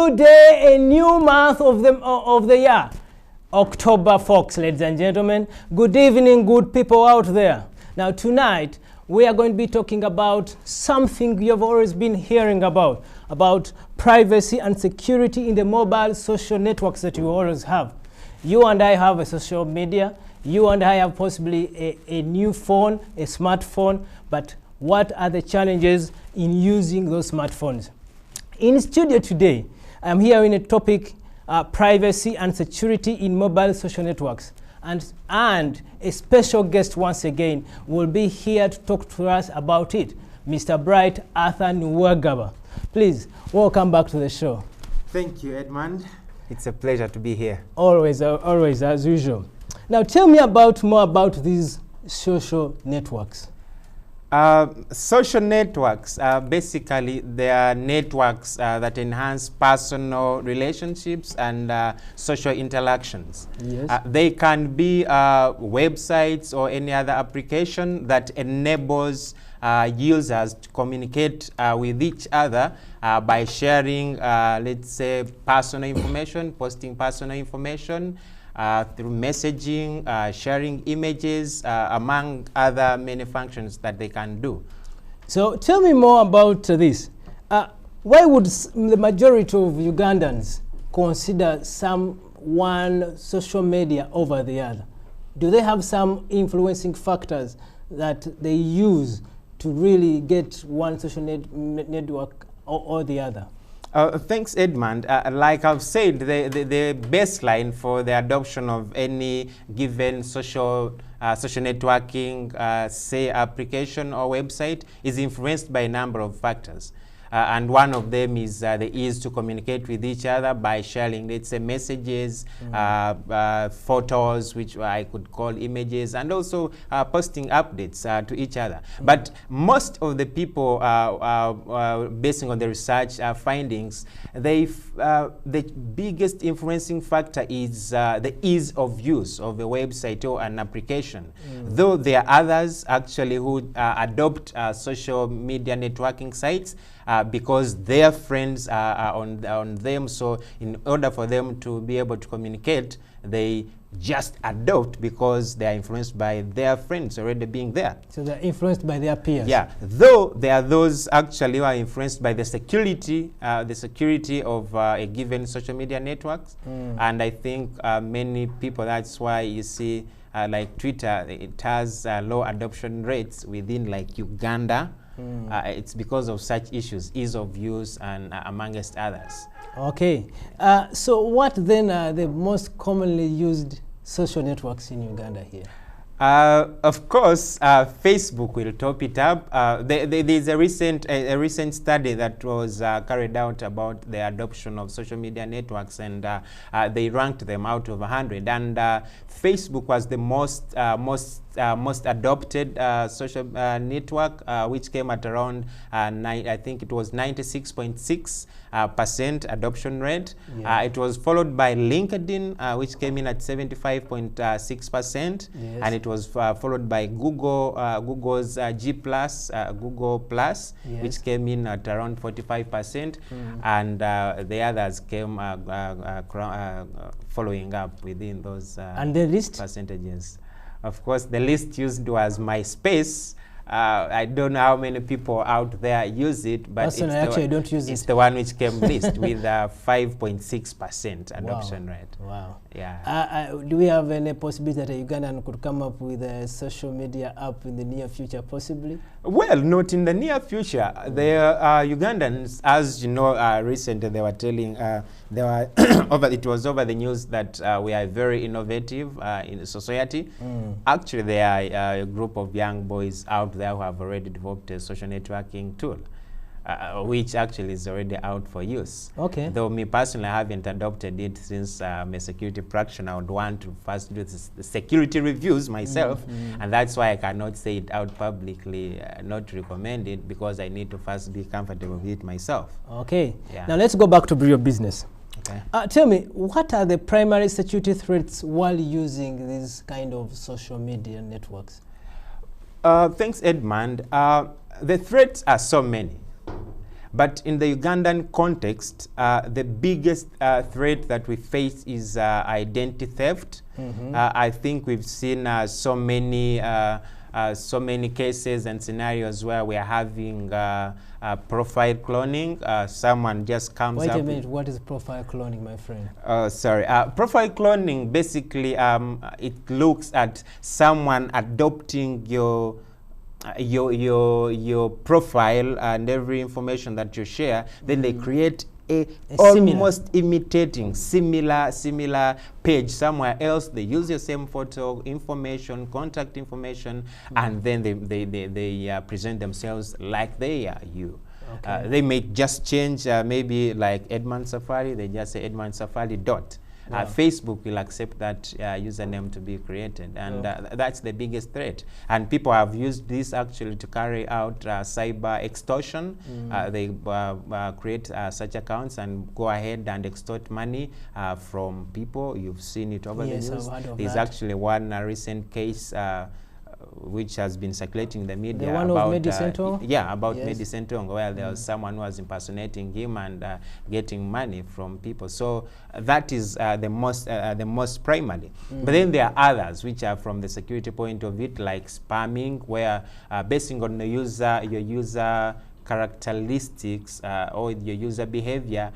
new day, a new month of the year. October, folks, ladies and gentlemen. Good evening, good people out there. Now, tonight, we are going to be talking about something you've always been hearing about privacy and security in the mobile social networks that you always have. You and I have a social media. You and I have possibly a new phone, a smartphone, but what are the challenges in using those smartphones? In studio today, I'm here in a topic, privacy and security in mobile social networks. And a special guest once again will be here to talk to us about it, Mr. Bright Arthur Nuwagaba. Please, welcome back to the show. Thank you, Edmond. It's a pleasure to be here. Always, as usual. Now, tell me more about these social networks. Social networks, basically, they are networks that enhance personal relationships and social interactions. Yes. They can be websites or any other application that enables users to communicate with each other by sharing, let's say, personal information, posting personal information, through messaging, sharing images, among other many functions that they can do. So tell me more about this. Why would the majority of Ugandans consider one social media over the other? Do they have some influencing factors that they use to really get one social network or the other? Thanks, Edmond. Like I've said, the baseline for the adoption of any given social networking, say, application or website is influenced by a number of factors. And one of them is the ease to communicate with each other by sharing, let's say, messages, photos, which I could call images, and also posting updates to each other. But most of the people, basing on the research findings, the biggest influencing factor is the ease of use of a website or an application. Though there are others actually who adopt social media networking sites because their friends are on them. So in order for them to be able to communicate, they just adopt because they are influenced by their friends already being there. So they're influenced by their peers. Yeah, though there are those actually who are influenced by the security of a given social media networks. And I think many people, that's why you see like Twitter, it has low adoption rates within like Uganda. It's because of such issues, ease of use, and amongst others. Okay. So what then are the most commonly used social networks in Uganda here? Of course, Facebook will top it up. There's a recent study that was carried out about the adoption of social media networks, and they ranked them out of 100. And Facebook was the most adopted social network, which came at around I think it was 96.6% adoption rate. Yeah. It was followed by LinkedIn, which came in at 75.6%, yes. and it was followed by Google's G+, Google Plus, yes. which came in at around 45%, and the others came following up within those and the list? percentages. Of course, the least used was MySpace. I don't know how many people out there use it, but Personally, actually, I don't use it's it. the one which came least with 5.6% adoption rate. Wow. Yeah. Do we have any possibility that a Ugandan could come up with a social media app in the near future, possibly? Well, not in the near future. The Ugandans, as you know, recently they were telling, it was over the news that we are very innovative in society. Actually, there are a group of young boys out there who have already developed a social networking tool, which actually is already out for use. Okay. Though me personally, I haven't adopted it since I'm a security practitioner. I would want to first do the security reviews myself, and that's why I cannot say it out publicly, not recommend it, because I need to first be comfortable with it myself. Okay. Yeah. Now let's go back to your business. Okay. Tell me, what are the primary security threats while using these kind of social media networks? Thanks, Edmond. The threats are so many. But in the Ugandan context, the biggest threat that we face is identity theft. I think we've seen so many cases and scenarios where we are having profile cloning. Someone just comes up. Wait a minute, what is profile cloning, my friend? Sorry. Profile cloning, basically, it looks at someone adopting your profile and every information that you share. Then they create a almost imitating similar page somewhere else. They use your same photo, information, contact information, and then they present themselves like they are you. Okay. They may just change maybe like EDMOND SAFALI, they just say EDMOND SAFALI dot. Facebook will accept that username to be created, and that's the biggest threat. And people have used this actually to carry out cyber extortion. They create such accounts and go ahead and extort money from people. You've seen it over the news. There's actually one recent case which has been circulating in the media, the one about Medicento? About Medicento, where there was someone who was impersonating him and getting money from people. So that is the most primary. But then there are others which are from the security point of view, like spamming, where based on the your user characteristics or your user behavior,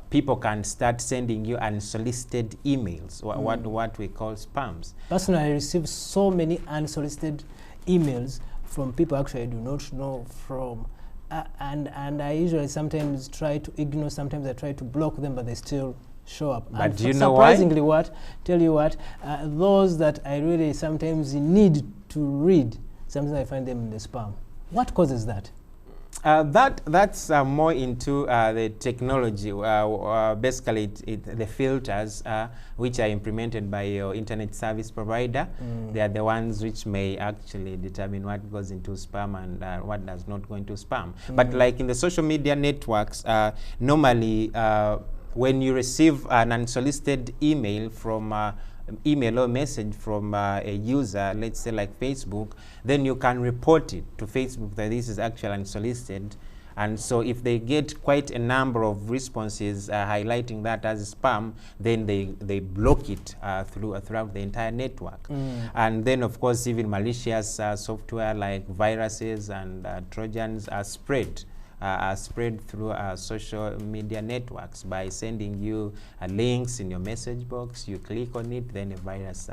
people can start sending you unsolicited emails, what we call spams. Personally, I receive so many unsolicited emails from people actually I do not know from, and I usually sometimes try to ignore, sometimes I try to block them, but they still show up. But and do you know why? Surprisingly, tell you what, those that I really sometimes need to read, sometimes I find them in the spam. What causes that? That's more into the technology, basically the filters which are implemented by your internet service provider. They are the ones which may actually determine what goes into spam and what does not go into spam. But like in the social media networks, normally when you receive an unsolicited email from email or message from a user, let's say like Facebook, then you can report it to Facebook that this is actually unsolicited. And so if they get quite a number of responses highlighting that as spam, then they block it throughout the entire network. And then of course even malicious software like viruses and Trojans are spread through social media networks by sending you links in your message box. You click on it, then a virus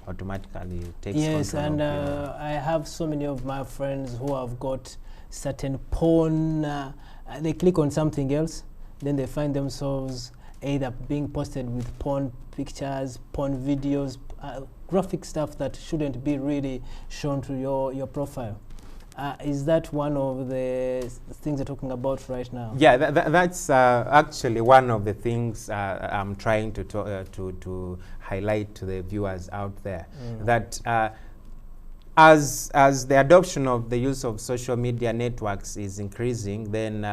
automatically takes control. Yes, and I have so many of my friends who have got certain porn. They click on something else, then they find themselves either being posted with porn pictures, porn videos, graphic stuff that shouldn't be really shown to your profile. Is that one of the things you're talking about right now? Yeah, that's actually one of the things I'm trying to highlight to the viewers out there. That as the adoption of the use of social media networks is increasing, then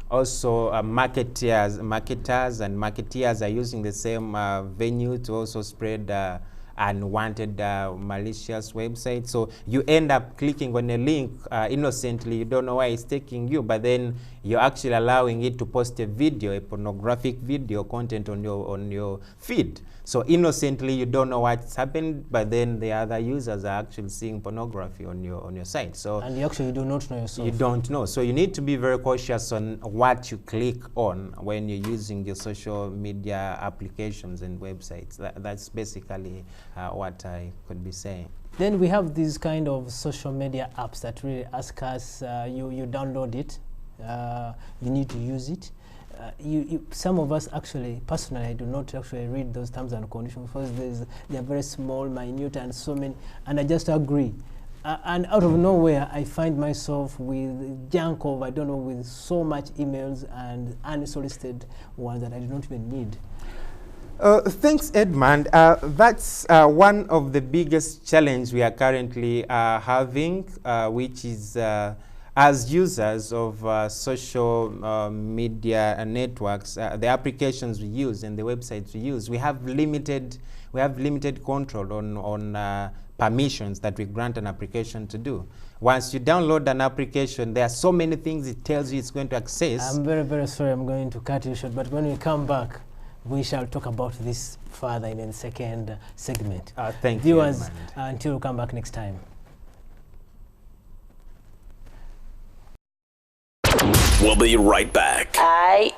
also marketers and marketeers are using the same venue to also spread unwanted malicious websites. So you end up clicking on a link innocently. You don't know why it's taking you, but then you're actually allowing it to post a video, a pornographic video content on your feed. So innocently you don't know what's happened, but then the other users are actually seeing pornography on your site. So and you actually do not know yourself. You don't know. So you need to be very cautious on what you click on when you're using your social media applications and websites. That's basically what I could be saying. Then we have these kind of social media apps that really ask us, you download it, you need to use it. Some of us actually, personally, I do not actually read those terms and conditions because they are very small, minute, and so many, and I just agree. And out of nowhere, I find myself with junk of, I don't know, with so much emails and unsolicited ones that I do not even need. Thanks, Edmond. That's one of the biggest challenges we are currently having, which is as users of social media networks, the applications we use and the websites we use, we have limited control on permissions that we grant an application to do. Once you download an application, there are so many things it tells you it's going to access. I'm very, very sorry, I'm going to cut you short, but when we come back, we shall talk about this further in the second segment. Thank Viewers, you. until we come back next time. We'll be right back. Now,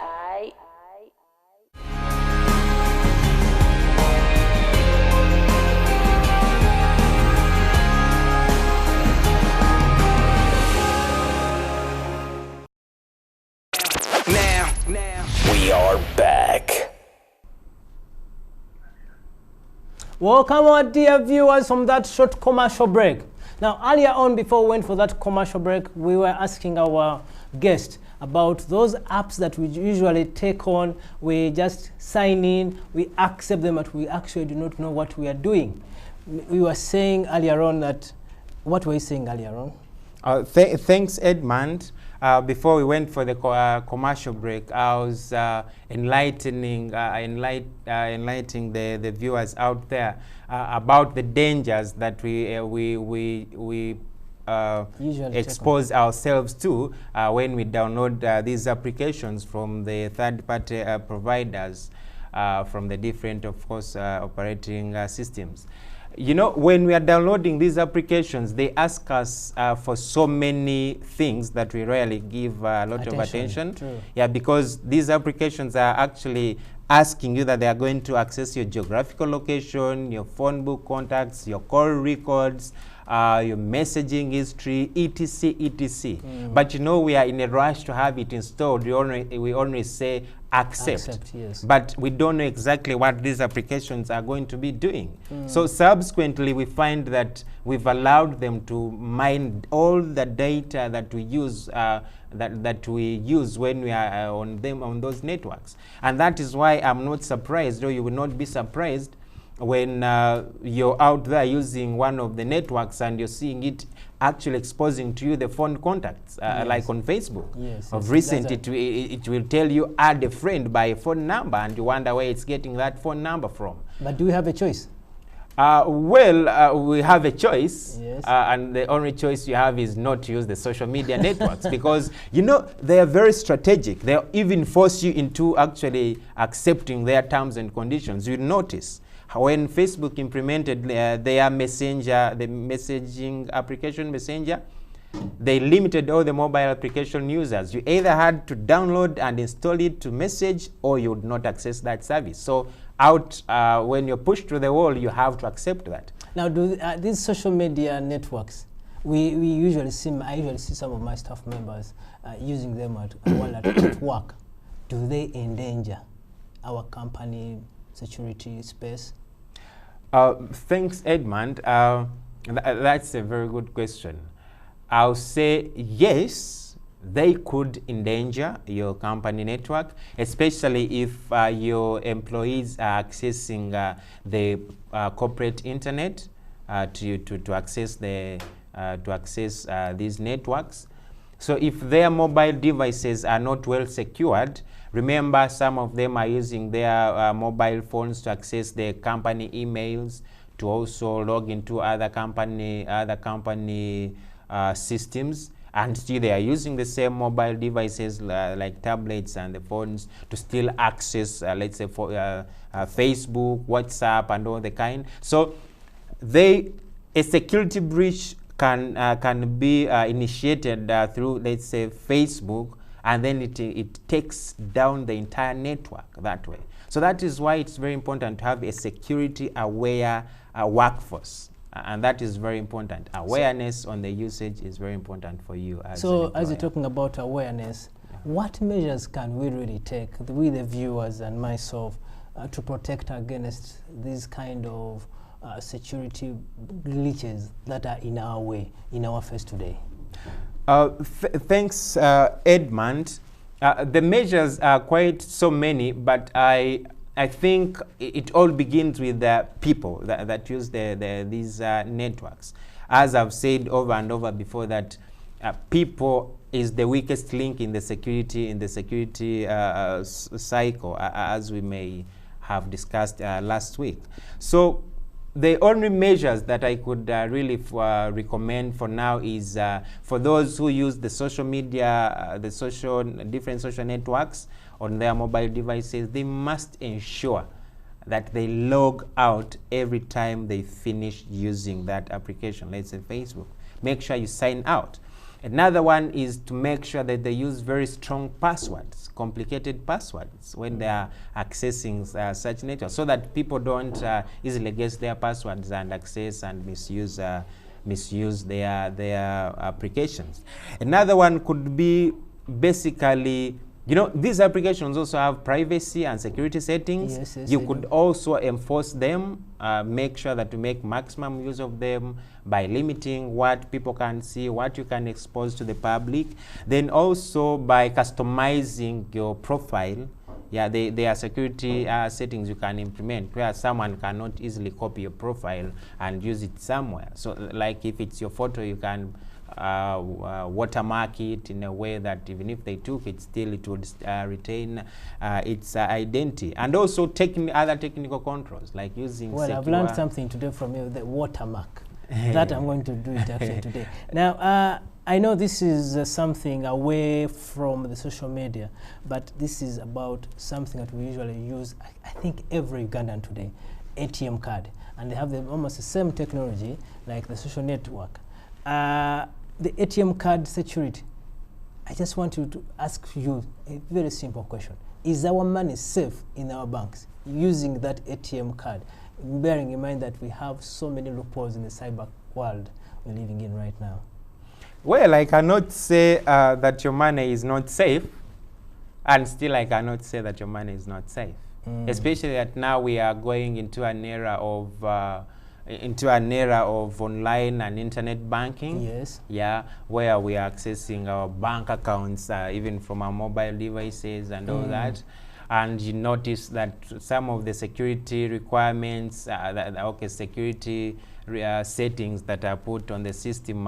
we are back. Welcome, our dear viewers, from that short commercial break. Now, earlier on, before we went for that commercial break, we were asking our guest about those apps that we usually take on. We just sign in, we accept them, but we actually do not know what we are doing. We were saying earlier on that, what were you saying earlier on? Thanks, Edmond. Before we went for the commercial break, I was enlightening the viewers out there about the dangers that we expose ourselves to when we download these applications from the third-party providers, from the different, of course, operating systems. You know, when we are downloading these applications, they ask us for so many things that we rarely give a lot of attention. True. Yeah, because these applications are actually asking you that they are going to access your geographical location, your phone book contacts, your call records, your messaging history, etc., etc. But you know, we are in a rush to have it installed. We only say accept, yes. But we don't know exactly what these applications are going to be doing. So subsequently, we find that we've allowed them to mine all the data that we use that we use when we are on those networks. And that is why I'm not surprised, or you will not be surprised, when you're out there using one of the networks and you're seeing it actually exposing to you the phone contacts, yes. Like on Facebook. Yes, of recent, it will tell you add a friend by a phone number, and you wonder where it's getting that phone number from. But do we have a choice? We have a choice, yes. And the only choice you have is not to use the social media networks, because you know they are very strategic. They even force you into actually accepting their terms and conditions. You notice when Facebook implemented their messenger, the messaging application Messenger, they limited all the mobile application users. You either had to download and install it to message, or you would not access that service. So when you're pushed to the wall, you have to accept that. Now, do these social media networks, I usually see some of my staff members using them at work. Do they endanger our company security space? Thanks, Edmond. That's a very good question. I'll say yes, they could endanger your company network, especially if your employees are accessing the corporate internet to access these networks. So if their mobile devices are not well secured, remember some of them are using their mobile phones to access their company emails, to also log into other company systems, and still they are using the same mobile devices like tablets and the phones to still access, let's say, for Facebook, WhatsApp, and all the kind. So a security breach can be initiated through, let's say, Facebook, and then it takes down the entire network that way. So that is why it's very important to have a security-aware workforce. And that is very important. Awareness on the usage is very important for you as an employer. As you're talking about awareness, what measures can we really take, we the viewers and myself, to protect against these kind of security glitches that are in our way, in our face today? Thanks, Edmond. The measures are quite so many, but I think it all begins with the people that use these networks. As I've said over and over before, that people is the weakest link in the security cycle, as we may have discussed last week. So the only measures that I could really recommend for now is for those who use the social media, different social networks on their mobile devices, they must ensure that they log out every time they finish using that application. Let's say Facebook. Make sure you sign out. Another one is to make sure that they use very strong passwords, complicated passwords, when they are accessing such networks, so that people don't easily guess their passwords and access and misuse their applications. Another one could be basically, these applications also have privacy and security settings. Yes, you could also enforce them, make sure that you make maximum use of them by limiting what people can see, what you can expose to the public. Then also by customizing your profile. Yeah, there are security settings you can implement where someone cannot easily copy your profile and use it somewhere. So like if it's your photo, you can watermark it in a way that even if they took it, still it would retain its identity. And also other technical controls like using I've learned something today from you, the watermark. That I'm going to do it actually today. Now, I know this is something away from the social media, but this is about something that we usually use, I think every Ugandan today, ATM card. And they have almost the same technology like the social network. The ATM card security, I just want to ask you a very simple question. Is our money safe in our banks using that ATM card, bearing in mind that we have so many loopholes in the cyber world we're living in right now? Well, I cannot say that your money is not safe, and still I cannot say that your money is not safe. Especially that now we are going into an era of online and internet banking. Yes. Yeah, where we are accessing our bank accounts even from our mobile devices and all that. And you notice that some of the security requirements, security settings that are put on the system,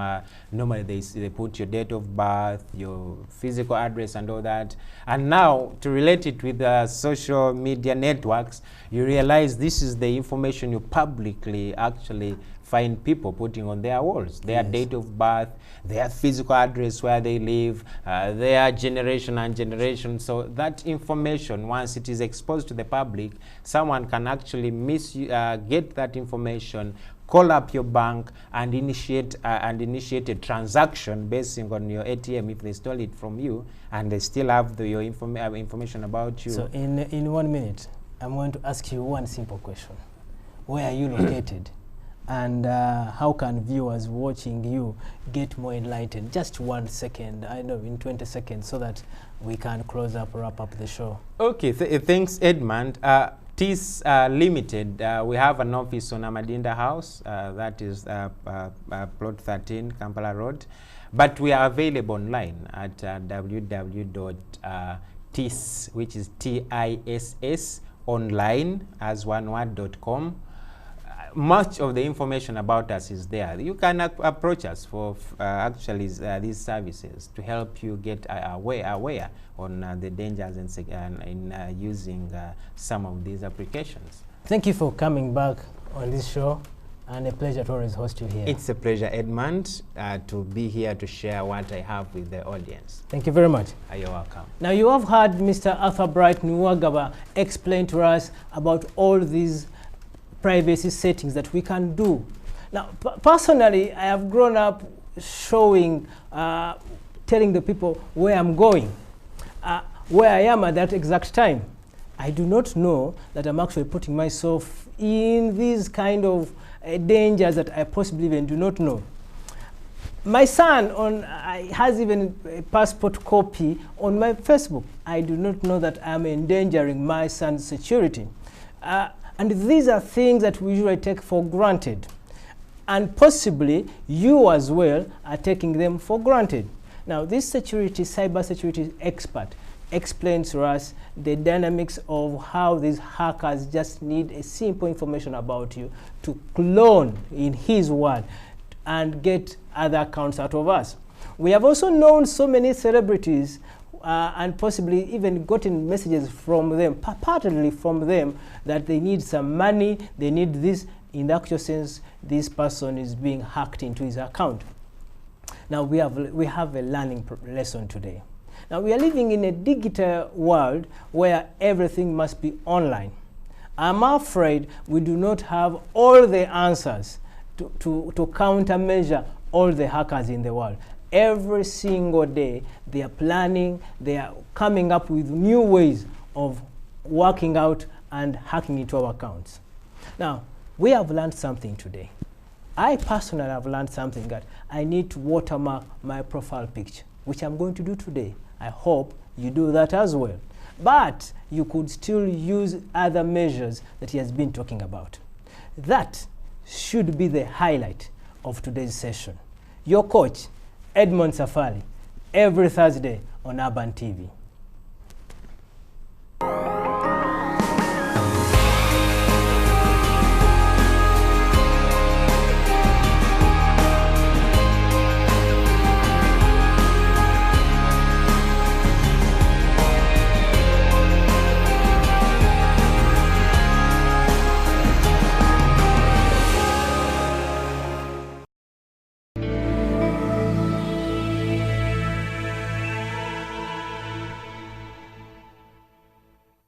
normally they put your date of birth, your physical address and all that. And now to relate it with social media networks, you realize this is the information you publicly actually find people putting on their walls, their date of birth, their physical address where they live, their generation and generation. So that information, once it is exposed to the public, someone can actually get that information, call up your bank and initiate a transaction based on your ATM if they stole it from you and they still have your information about you. So in 1 minute, I'm going to ask you one simple question. Where are you located? And how can viewers watching you get more enlightened? Just 1 second, I know in 20 seconds, so that we can wrap up the show. Okay, thanks Edmond. TIS Limited, we have an office on Amadinda House, that is plot 13, Kampala Road. But we are available online at www.tis, which is TISS, online as one word.com. Much of the information about us is there. You can approach us for actually these services to help you get aware on the dangers in using some of these applications. Thank you for coming back on this show, and a pleasure to always host you here. It's a pleasure, Edmond, to be here to share what I have with the audience. Thank you very much. You're welcome. Now you have heard Mr. Arthur Bright Nuwagaba explain to us about all these privacy settings that we can do. Now, personally, I have grown up showing, telling the people where I'm going, where I am at that exact time. I do not know that I'm actually putting myself in these kind of dangers that I possibly even do not know. My son has even a passport copy on my Facebook. I do not know that I'm endangering my son's security. And these are things that we usually take for granted. And possibly you as well are taking them for granted. Now, this cyber security expert explains to us the dynamics of how these hackers just need a simple information about you to clone, in his word, and get other accounts out of us. We have also known so many celebrities and possibly even gotten messages from them, purportedly from them, that they need some money, they need this. In the actual sense, this person is being hacked into his account. Now we have a learning lesson today. Now we are living in a digital world where everything must be online. I'm afraid we do not have all the answers to countermeasure all the hackers in the world. Every single day they are planning, they are coming up with new ways of working out and hacking into our accounts. Now, we have learned something today. I personally have learned something, that I need to watermark my profile picture, which I'm going to do today. I hope you do that as well. But you could still use other measures that he has been talking about. That should be the highlight of today's session. Your coach, EDMOND SAFALI, every Thursday on Urban TV.